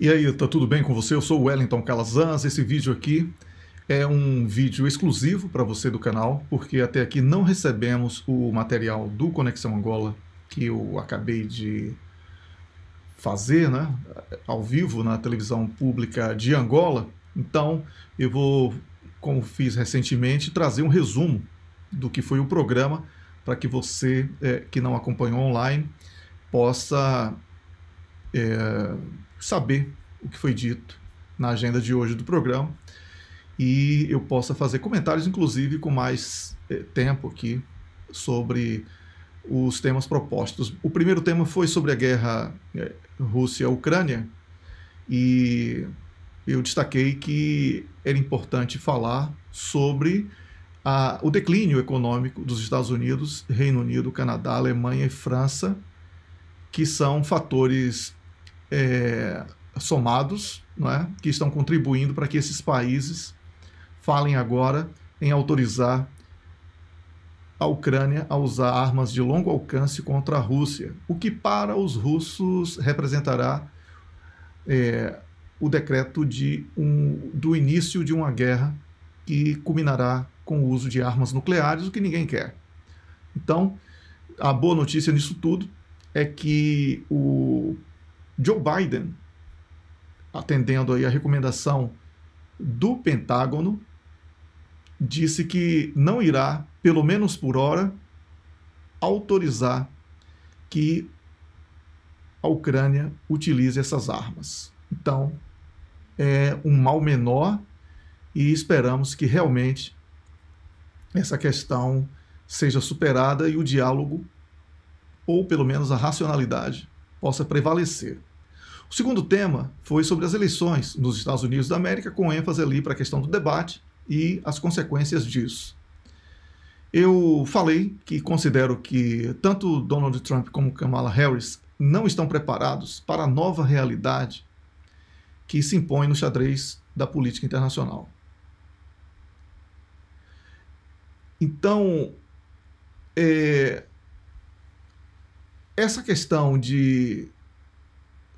E aí, tá tudo bem com você? Eu sou o Wellington Calazans. Esse vídeo aqui é um vídeo exclusivo para você do canal, porque até aqui não recebemos o material do Conexão Angola que eu acabei de fazer, né, ao vivo na televisão pública de Angola. Então, eu vou, como fiz recentemente, trazer um resumo do que foi o programa para que você que não acompanhou online possa saber o que foi dito na agenda de hoje do programa e eu possa fazer comentários, inclusive, com mais tempo aqui sobre os temas propostos. O primeiro tema foi sobre a guerra Rússia-Ucrânia e eu destaquei que era importante falar sobre o declínio econômico dos Estados Unidos, Reino Unido, Canadá, Alemanha e França, que são fatores somados, não é? Que estão contribuindo para que esses países falem agora em autorizar a Ucrânia a usar armas de longo alcance contra a Rússia, o que para os russos representará o decreto do início de uma guerra que culminará com o uso de armas nucleares, o que ninguém quer. Então, a boa notícia nisso tudo é que o Joe Biden, atendendo aí a recomendação do Pentágono, disse que não irá, pelo menos por hora, autorizar que a Ucrânia utilize essas armas. Então, é um mal menor e esperamos que realmente essa questão seja superada e o diálogo, ou pelo menos a racionalidade, possa prevalecer. O segundo tema foi sobre as eleições nos Estados Unidos da América, com ênfase ali para a questão do debate e as consequências disso. Eu falei que considero que tanto Donald Trump como Kamala Harris não estão preparados para a nova realidade que se impõe no xadrez da política internacional. Então, essa questão de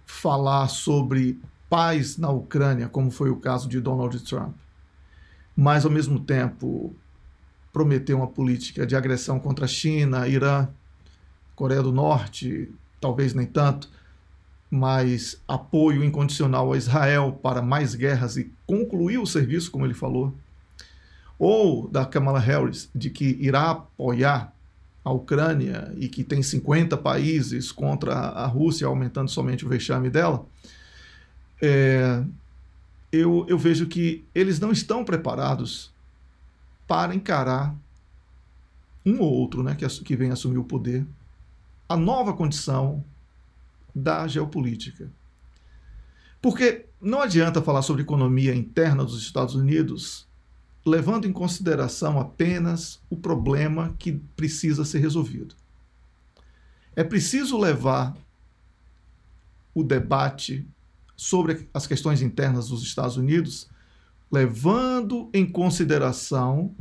falar sobre paz na Ucrânia, como foi o caso de Donald Trump, mas ao mesmo tempo prometer uma política de agressão contra a China, Irã, Coreia do Norte, talvez nem tanto, mas apoio incondicional a Israel para mais guerras e concluir o serviço, como ele falou, ou da Kamala Harris, de que irá apoiar a Ucrânia e que tem 50 países contra a Rússia, aumentando somente o vexame dela, eu vejo que eles não estão preparados para encarar um ou outro, né, que vem assumir o poder, a nova condição da geopolítica. Porque não adianta falar sobre economia interna dos Estados Unidos levando em consideração apenas o problema que precisa ser resolvido. É preciso levar o debate sobre as questões internas dos Estados Unidos, levando em consideração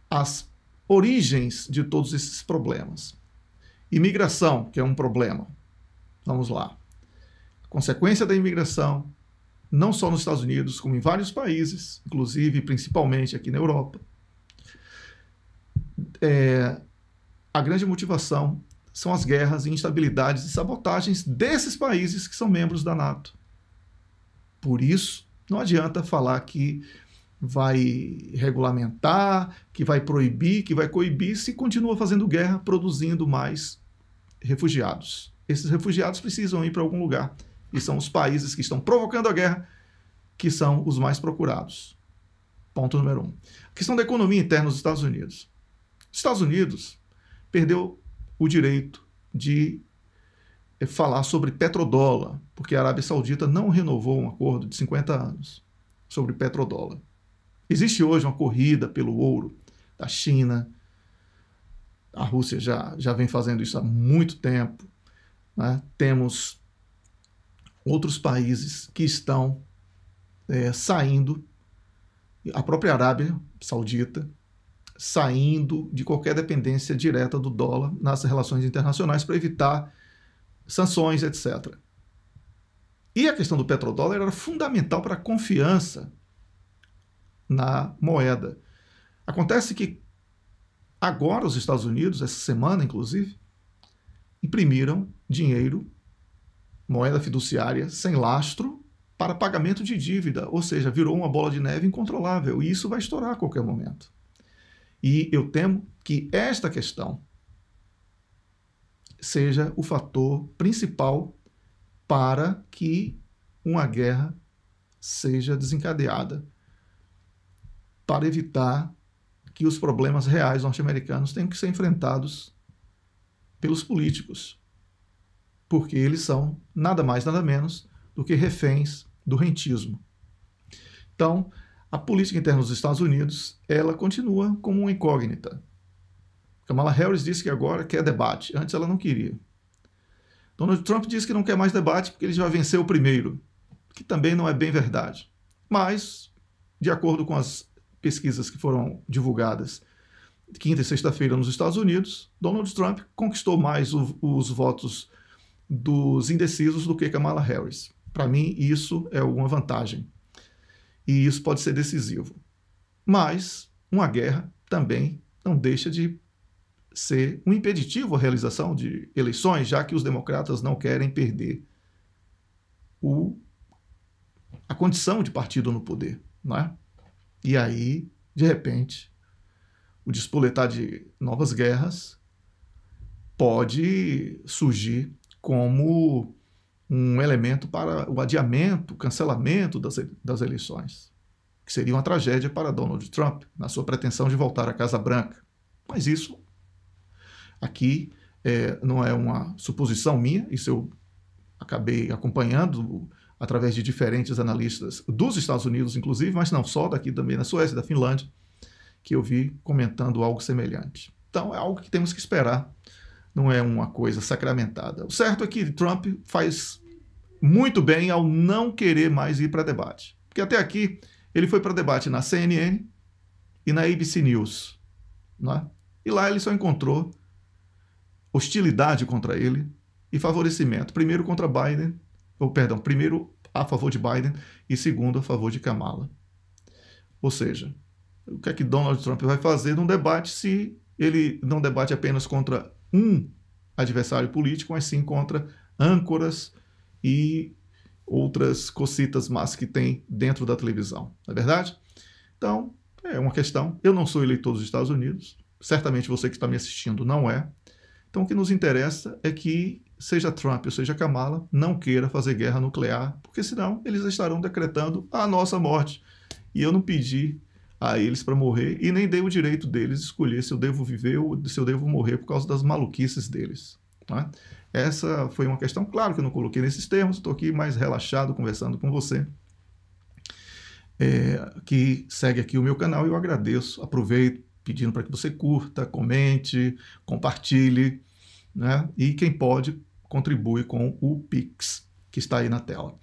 as origens de todos esses problemas. Imigração, que é um problema. Vamos lá. A consequência da imigração, não só nos Estados Unidos, como em vários países, inclusive principalmente aqui na Europa. A grande motivação são as guerras, instabilidades e sabotagens desses países que são membros da NATO. Por isso, não adianta falar que vai regulamentar, que vai proibir, que vai coibir, se continua fazendo guerra, produzindo mais refugiados. Esses refugiados precisam ir para algum lugar. E são os países que estão provocando a guerra que são os mais procurados. Ponto número 1. A questão da economia interna dos Estados Unidos. Os Estados Unidos perdeu o direito de falar sobre petrodólar, porque a Arábia Saudita não renovou um acordo de 50 anos sobre petrodólar. Existe hoje uma corrida pelo ouro da China. A Rússia já vem fazendo isso há muito tempo, né? Temos outros países que estão saindo, a própria Arábia Saudita, saindo de qualquer dependência direta do dólar nas relações internacionais para evitar sanções, etc. E a questão do petrodólar era fundamental para a confiança na moeda. Acontece que agora os Estados Unidos, essa semana inclusive, imprimiram dinheiro, moeda fiduciária, sem lastro, para pagamento de dívida, ou seja, virou uma bola de neve incontrolável, e isso vai estourar a qualquer momento. E eu temo que esta questão seja o fator principal para que uma guerra seja desencadeada, para evitar que os problemas reais norte-americanos tenham que ser enfrentados pelos políticos, porque eles são nada mais, nada menos do que reféns do rentismo. Então, a política interna dos Estados Unidos, ela continua como uma incógnita. Kamala Harris disse que agora quer debate, antes ela não queria. Donald Trump disse que não quer mais debate porque ele já venceu o primeiro, que também não é bem verdade. Mas, de acordo com as pesquisas que foram divulgadas quinta e sexta-feira nos Estados Unidos, Donald Trump conquistou mais os votos dos indecisos do que Kamala Harris. Para mim, isso é uma vantagem. E isso pode ser decisivo. Mas uma guerra também não deixa de ser um impeditivo à realização de eleições, já que os democratas não querem perder a condição de partido no poder, não é? E aí, de repente, o despoletar de novas guerras pode surgir como um elemento para o adiamento, o cancelamento das eleições, que seria uma tragédia para Donald Trump, na sua pretensão de voltar à Casa Branca. Mas isso aqui não é uma suposição minha, isso eu acabei acompanhando através de diferentes analistas dos Estados Unidos, inclusive, mas não só, daqui também da Suécia, da Finlândia, que eu vi comentando algo semelhante. Então é algo que temos que esperar, não é uma coisa sacramentada. O certo é que Trump faz muito bem ao não querer mais ir para debate, porque até aqui ele foi para debate na CNN e na ABC News, né? E lá ele só encontrou hostilidade contra ele e favorecimento, primeiro contra Biden, primeiro a favor de Biden e segundo a favor de Kamala. Ou seja, o que é que Donald Trump vai fazer num debate se ele não debate apenas contra um adversário político, mas sim contra âncoras e outras cocitas más que tem dentro da televisão, não é verdade? Então, é uma questão. Eu não sou eleitor dos Estados Unidos, certamente você que está me assistindo não é. Então, o que nos interessa é que, seja Trump ou seja Kamala, não queira fazer guerra nuclear, porque senão eles estarão decretando a nossa morte. E eu não pedi a eles para morrer e nem dei o direito deles escolher se eu devo viver ou se eu devo morrer por causa das maluquices deles, né? Essa foi uma questão, claro que eu não coloquei nesses termos, estou aqui mais relaxado conversando com você, que segue aqui o meu canal, e eu agradeço, aproveito pedindo para que você curta, comente, compartilhe, né? E quem pode, contribui com o Pix, que está aí na tela.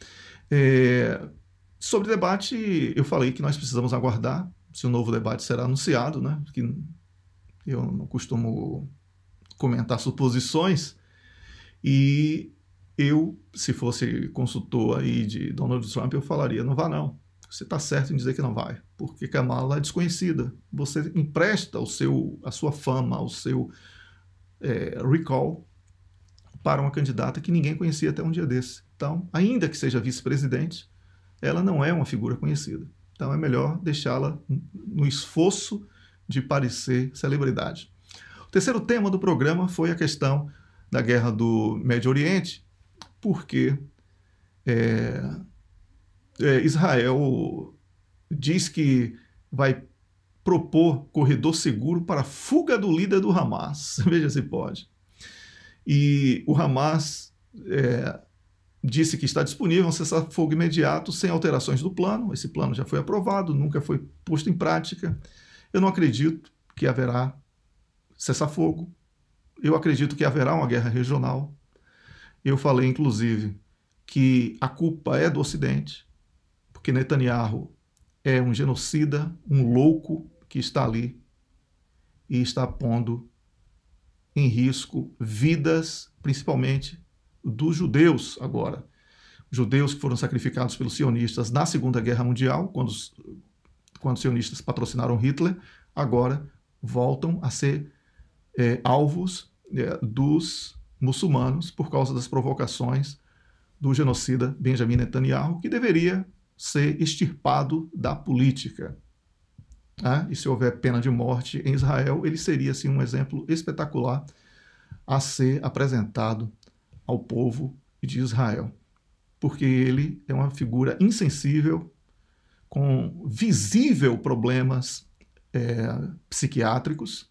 Sobre debate, eu falei que nós precisamos aguardar se o novo debate será anunciado, né? Que eu não costumo comentar suposições, e eu, se fosse consultor aí de Donald Trump, eu falaria, não vá não. Você está certo em dizer que não vai, porque Kamala é desconhecida. Você empresta a sua fama, o seu recall para uma candidata que ninguém conhecia até um dia desse. Então, ainda que seja vice-presidente, ela não é uma figura conhecida. Então é melhor deixá-la no esforço de parecer celebridade. O terceiro tema do programa foi a questão da guerra do Médio Oriente, porque Israel diz que vai propor corredor seguro para a fuga do líder do Hamas. Veja se pode. E o Hamas disse que está disponível um cessar-fogo imediato sem alterações do plano. Esse plano já foi aprovado, nunca foi posto em prática. Eu não acredito que haverá cessar-fogo. Eu acredito que haverá uma guerra regional. Eu falei, inclusive, que a culpa é do Ocidente, porque Netanyahu é um genocida, um louco que está ali e está pondo em risco vidas, principalmente dos judeus agora. judeus que foram sacrificados pelos sionistas na Segunda Guerra Mundial, quando os sionistas patrocinaram Hitler, agora voltam a ser alvos dos muçulmanos por causa das provocações do genocida Benjamin Netanyahu, que deveria ser extirpado da política. E se houver pena de morte em Israel, ele seria assim, um exemplo espetacular a ser apresentado ao povo de Israel, porque ele é uma figura insensível, com visível problemas psiquiátricos,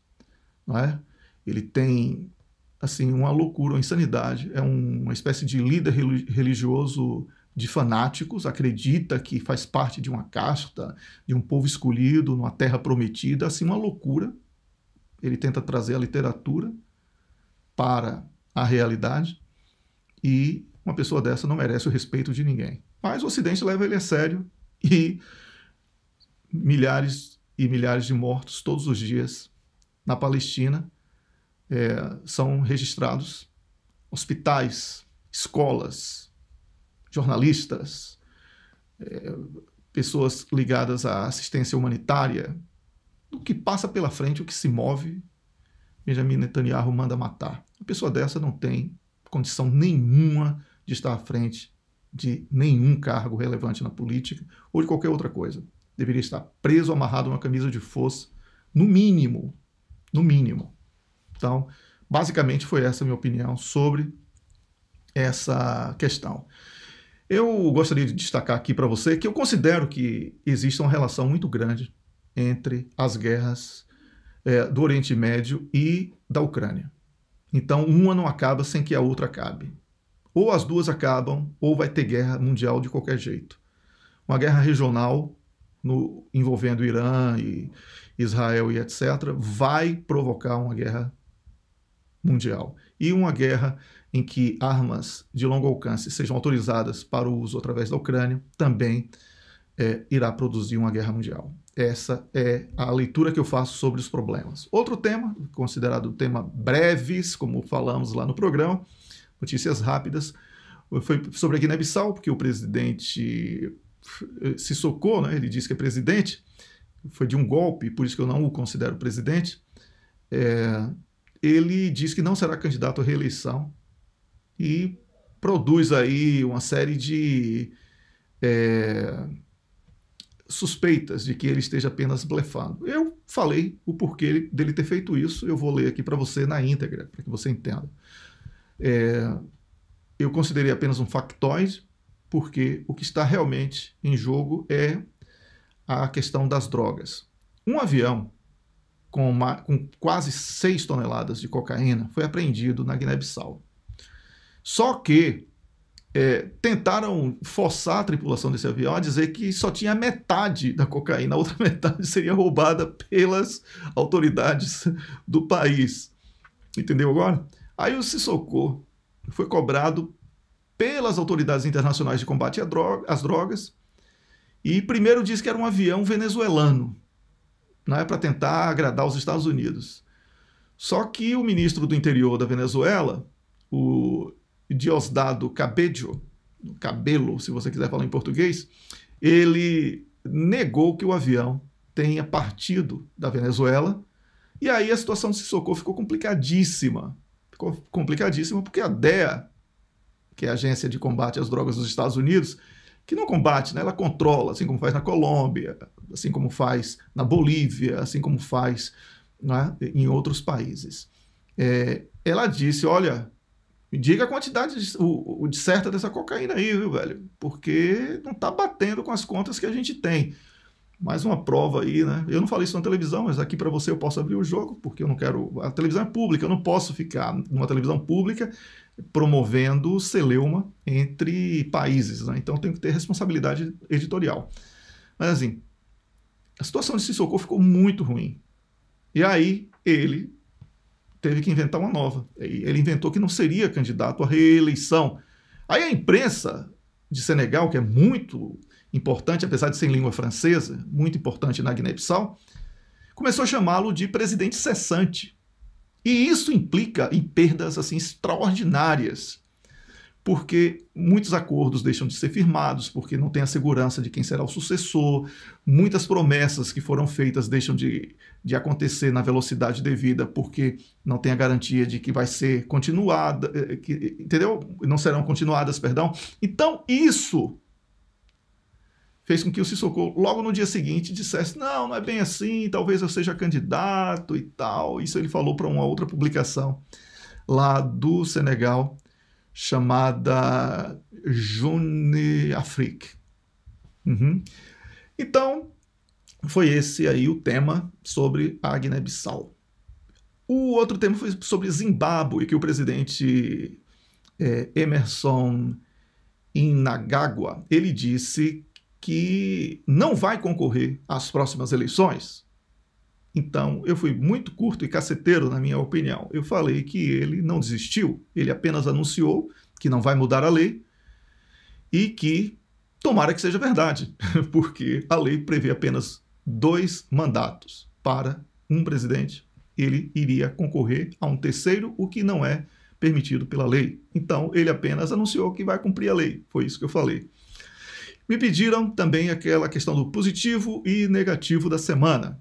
não é? Ele tem assim uma loucura, uma insanidade, é uma espécie de líder religioso de fanáticos, acredita que faz parte de uma casta, de um povo escolhido, numa terra prometida, assim, uma loucura. Ele tenta trazer a literatura para a realidade e uma pessoa dessa não merece o respeito de ninguém. Mas o Ocidente leva ele a sério e milhares e milhares de mortos todos os dias na Palestina são registrados. Hospitais, escolas, jornalistas, pessoas ligadas à assistência humanitária, o que passa pela frente, o que se move, Benjamin Netanyahu manda matar. Uma pessoa dessa não tem condição nenhuma de estar à frente de nenhum cargo relevante na política ou de qualquer outra coisa. Deveria estar preso, amarrado a uma camisa de força, no mínimo. No mínimo. Então, basicamente foi essa a minha opinião sobre essa questão. Eu gostaria de destacar aqui para você que eu considero que existe uma relação muito grande entre as guerras do Oriente Médio e da Ucrânia. Então, uma não acaba sem que a outra acabe. Ou as duas acabam, ou vai ter guerra mundial de qualquer jeito. Uma guerra regional envolvendo Irã e Israel e etc., vai provocar uma guerra mundial. E uma guerra em que armas de longo alcance sejam autorizadas para o uso através da Ucrânia também irá produzir uma guerra mundial. Essa é a leitura que eu faço sobre os problemas. Outro tema, considerado tema breves, como falamos lá no programa, notícias rápidas, foi sobre a Guiné-Bissau, porque o presidente Sissoko, né, ele disse que é presidente, foi de um golpe, por isso que eu não o considero presidente. Ele diz que não será candidato à reeleição e produz aí uma série de suspeitas de que ele esteja apenas blefando. Eu falei o porquê dele ter feito isso, eu vou ler aqui para você na íntegra, para que você entenda. Eu considerei apenas um factoide, porque o que está realmente em jogo é a questão das drogas. Um avião com quase 6 toneladas de cocaína foi apreendido na Guiné-Bissau. Só que tentaram forçar a tripulação desse avião a dizer que só tinha metade da cocaína, a outra metade seria roubada pelas autoridades do país. Entendeu agora? Aí o Sissoko foi cobrado pelas autoridades internacionais de combate às drogas e primeiro disse que era um avião venezuelano, né, para tentar agradar os Estados Unidos. Só que o ministro do interior da Venezuela, o Diosdado Cabello, se você quiser falar em português, ele negou que o avião tenha partido da Venezuela, e aí a situação de Sissoko ficou complicadíssima. Ficou complicadíssima porque a DEA, que é a Agência de Combate às Drogas dos Estados Unidos, que não combate, né, ela controla, assim como faz na Colômbia, assim como faz na Bolívia, assim como faz, né, em outros países. Ela disse, olha, me diga a quantidade certa dessa cocaína aí, viu, velho? Porque não está batendo com as contas que a gente tem. Mais uma prova aí, né? Eu não falei isso na televisão, mas aqui para você eu posso abrir o jogo, porque eu não quero... A televisão é pública, eu não posso ficar numa televisão pública promovendo celeuma entre países, né? Então eu tenho que ter responsabilidade editorial. Mas assim, a situação de Sissoko ficou muito ruim. E aí ele teve que inventar uma nova. Ele inventou que não seria candidato à reeleição. Aí a imprensa de Senegal, que é muito importante, apesar de ser em língua francesa, muito importante na Guiné-Bissau, começou a chamá-lo de presidente cessante. E isso implica em perdas assim extraordinárias, porque muitos acordos deixam de ser firmados, porque não tem a segurança de quem será o sucessor, muitas promessas que foram feitas deixam de acontecer na velocidade devida, porque não tem a garantia de que vai ser continuada, entendeu? Não serão continuadas, perdão. Então, isso fez com que o Sissoko, logo no dia seguinte, dissesse, não é bem assim, talvez eu seja candidato e tal. Isso ele falou para uma outra publicação lá do Senegal, chamada Jeune Afrique. Então, foi esse aí o tema sobre a Guiné-Bissau. O outro tema foi sobre Zimbábue, que o presidente Emerson Mnangagwa, ele disse que não vai concorrer às próximas eleições. Então, eu fui muito curto e caceteiro, na minha opinião. Eu falei que ele não desistiu, ele apenas anunciou que não vai mudar a lei e que tomara que seja verdade, porque a lei prevê apenas 2 mandatos para um presidente. Ele iria concorrer a um terceiro, o que não é permitido pela lei. Então, ele apenas anunciou que vai cumprir a lei. Foi isso que eu falei. Me pediram também aquela questão do positivo e negativo da semana.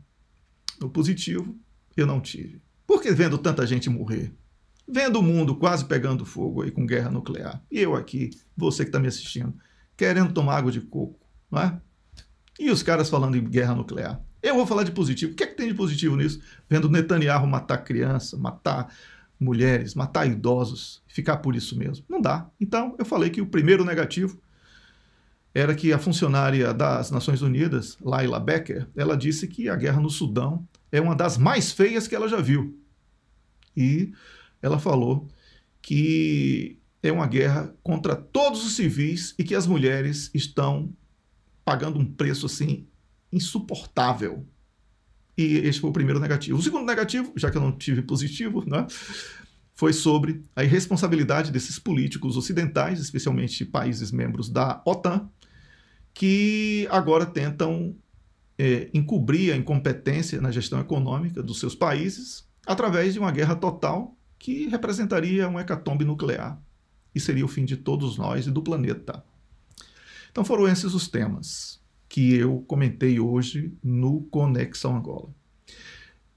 O positivo eu não tive. Porque vendo tanta gente morrer, vendo o mundo quase pegando fogo aí com guerra nuclear, e eu aqui, você que está me assistindo, querendo tomar água de coco, não é? E os caras falando em guerra nuclear. Eu vou falar de positivo. O que é que tem de positivo nisso? Vendo Netanyahu matar criança, matar mulheres, matar idosos, ficar por isso mesmo. Não dá. Então, eu falei que o primeiro negativo era que a funcionária das Nações Unidas, Laila Becker, ela disse que a guerra no Sudão é uma das mais feias que ela já viu. E ela falou que é uma guerra contra todos os civis e que as mulheres estão pagando um preço assim insuportável. E esse foi o primeiro negativo. O segundo negativo, já que eu não tive positivo, né, foi sobre a irresponsabilidade desses políticos ocidentais, especialmente países membros da OTAN, que agora tentam encobrir a incompetência na gestão econômica dos seus países através de uma guerra total que representaria um hecatombe nuclear e seria o fim de todos nós e do planeta. Então foram esses os temas que eu comentei hoje no Conexão Angola.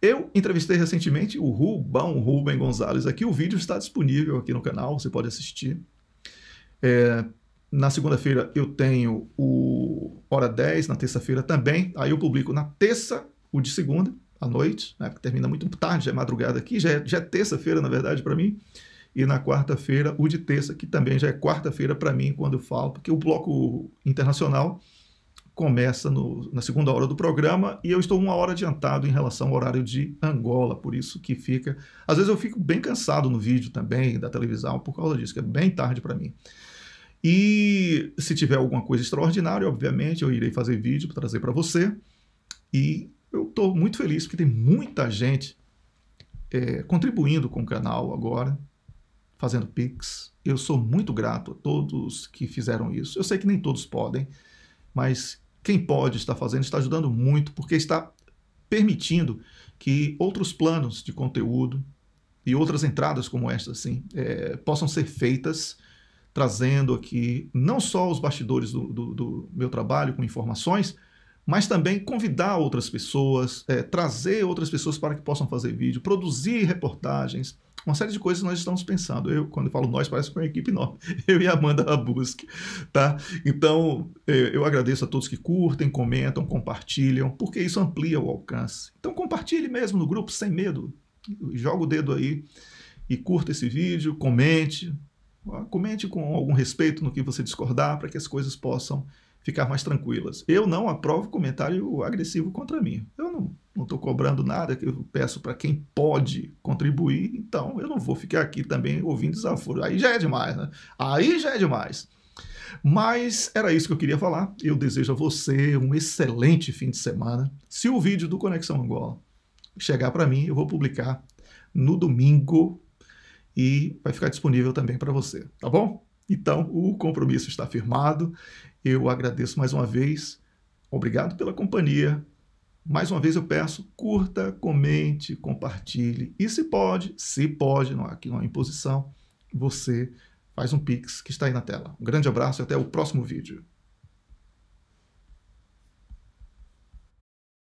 Eu entrevistei recentemente o Rubem Gonzalez aqui, o vídeo está disponível aqui no canal, você pode assistir. Na segunda-feira eu tenho o Hora 10, na terça-feira também, aí eu publico na terça, o de segunda, à noite, né, porque termina muito tarde, já é madrugada aqui, já é terça-feira na verdade para mim, e na quarta-feira o de terça, que também já é quarta-feira para mim quando eu falo, porque o bloco internacional começa na segunda hora do programa e eu estou 1 hora adiantado em relação ao horário de Angola, por isso que fica... Às vezes eu fico bem cansado no vídeo também, da televisão, por causa disso, que é bem tarde para mim. E se tiver alguma coisa extraordinária, obviamente, eu irei fazer vídeo para trazer para você. E eu estou muito feliz, porque tem muita gente contribuindo com o canal agora, fazendo Pix. Eu sou muito grato a todos que fizeram isso. Eu sei que nem todos podem, mas quem pode estar fazendo está ajudando muito, porque está permitindo que outros planos de conteúdo e outras entradas como esta assim, possam ser feitas, trazendo aqui não só os bastidores do meu trabalho com informações, mas também convidar outras pessoas, trazer outras pessoas para que possam fazer vídeo, produzir reportagens, uma série de coisas nós estamos pensando. Quando eu falo nós, parece que é uma equipe enorme. Eu e a Amanda Rabuski, tá? Então, eu agradeço a todos que curtem, comentam, compartilham, porque isso amplia o alcance. Então, compartilhe mesmo no grupo, sem medo. Joga o dedo aí e curta esse vídeo, comente. Comente com algum respeito no que você discordar, para que as coisas possam ficar mais tranquilas. Eu não aprovo comentário agressivo contra mim. Eu não estou cobrando nada, que eu peço para quem pode contribuir, então eu não vou ficar aqui também ouvindo desaforo. Aí já é demais, né? Aí já é demais. Mas era isso que eu queria falar. Eu desejo a você um excelente fim de semana. Se o vídeo do Conexão Angola chegar para mim, eu vou publicar no domingo e vai ficar disponível também para você, tá bom? Então, o compromisso está firmado. Eu agradeço mais uma vez. Obrigado pela companhia. Mais uma vez eu peço, curta, comente, compartilhe. E se pode, não, aqui não é imposição, você faz um Pix que está aí na tela. Um grande abraço e até o próximo vídeo.